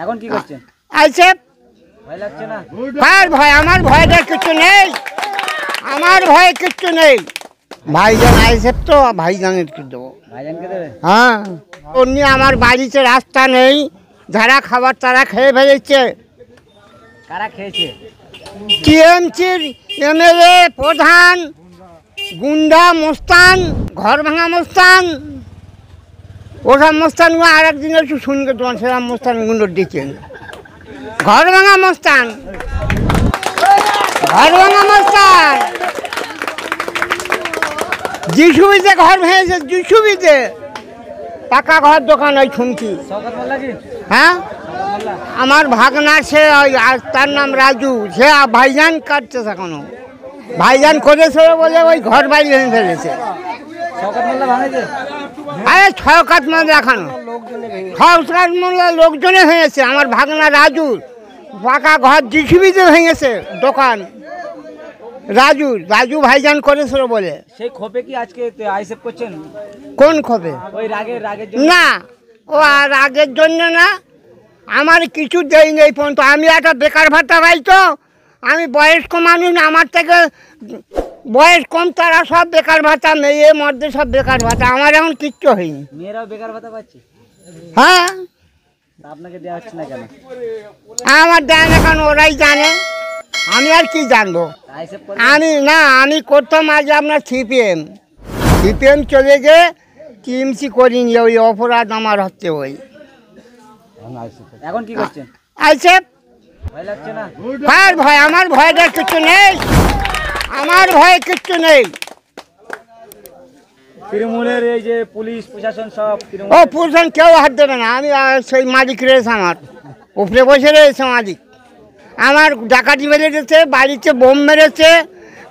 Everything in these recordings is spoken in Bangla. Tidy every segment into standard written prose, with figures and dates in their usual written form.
এখন কি করছেন? আইছে ভয় লাগছে না? কার ভয়? আমার ভয়টা কিছু নেই, আমার ভয় কিচ্ছু নেই। ভাইজান আইছে তো, ভাইজানের কি দেবো? ভাইজানকে দেবে? হ্যাঁ, অমনি আমার বাড়িতে রাস্তা নেই, যারা খাবার তারা খেয়ে ফেলেছে। কারা খেয়েছে? টিএমসির এমএলএ, প্রধান, গুন্ডা মোস্তান, ঘর ভাঙা মোস্তান, ওসব মোস্তানগুলো আর একদিন একটু শুনবে তোমার, সেরকম মোস্তানগুলো ডেকেন। ঘর ভাঙা মোস্তান, ঘর ভাঙা মোস্তান, যিশুবিতে ঘর ভেঙেছে, যিশুবিতে পাকা ঘর দোকান ওই শুনছি। শওকত মোল্লা কি? হ্যাঁ, শওকত মোল্লা? আমার ভাগনা, সে ওই তার নাম রাজু, সে ভাইজান কাটতেছে এখনো। ভাইজান করেছে বলে ওই ঘর বাড়ি ভেঙে ফেলেছে। শওকত মোল্লা ভাঙেছে? আরে ছয়কাত মাছ দেখানো, ছয়কাত মোল্লা লোকজনে ভেঙেছে। আমার ভাগনা রাজু পাকা ঘর জিসিবিতে ভেঙেছে দোকান। রাজু রাজু ভাইজান করেছিল বলে। সেই ক্ষোভে কি আজকে আইসেফ করছেন? কোন খবে? ওই রাগের জন্য? না, ও আর আগের জন্য না, আমার কিছু দেই নেই পর্যন্ত। আমি একটা বেকার ভাতা পাই তো, আমি বয়স্ক মানুষ, আমার থেকে বয়স কম, তারা সব বেকার ভাতা, মেয়ে মধ্যে সব বেকার ভাতা, আমার এখন কিচ্ছু হয়নি। মেয়েরাও বেকার ভাতা পাচ্ছে? হ্যাঁ, তা আপনাকে দেওয়া হচ্ছে না কেন? আমার দেয় না কেন ওরাই জানে, আমি আর কি জানবো। আইসেফ আমি করতাম আজ আপনার সিপিএম চলে গিয়ে টিএমসি করিনি, ওই অপরাধ আমার হচ্ছে। ওই এখন কি করছেন? আইছে ভয় লাগছে না? কার ভয়? আমার ভয়টা কিছু নেই, আমার ভয় কিচ্ছু নেই। তৃণমূলের এই যে পুলিশ প্রশাসন সব ও পুরুষন কেউ হাত দেবে না, আমি সেই মালিক রয়েছে, আমার উপরে বসে রয়েছে মালিক। আমার ডাকাতি মেরেছে, বাড়িতে বোম মেরেছে,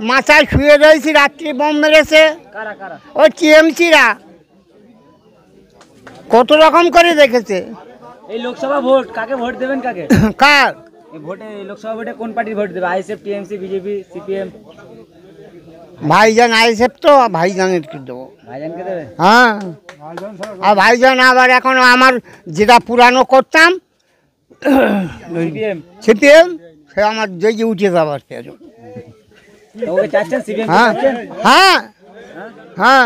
মাথায় শুয়ে রয়েছি, রাত্রি বোম মেরেছে। কারা কারা? ও টিএমসিরা কত রকম করে দেখেছে। এই লোকসভা ভোট কাকে ভোট দেবেন? কাকে? কার এই ভোটে, এই লোকসভা ভোটে কোন পার্টির ভোট দেবে? ISF, TMC, BJP, CPM? ভাইজান আইসে তো, ভাইজানের কি দেবো? ভাইজানকে দেবে? হ্যাঁ, আর ভাইজান আবার এখন আমার যেটা পুরানো করতাম সিপিএম? সিপিএম, সে আমার জেগে উঠে যাবার। ওকে চাচ্ছেন? সিপিএম হ্যাঁ চাচ্ছেন? হ্যাঁ হ্যাঁ,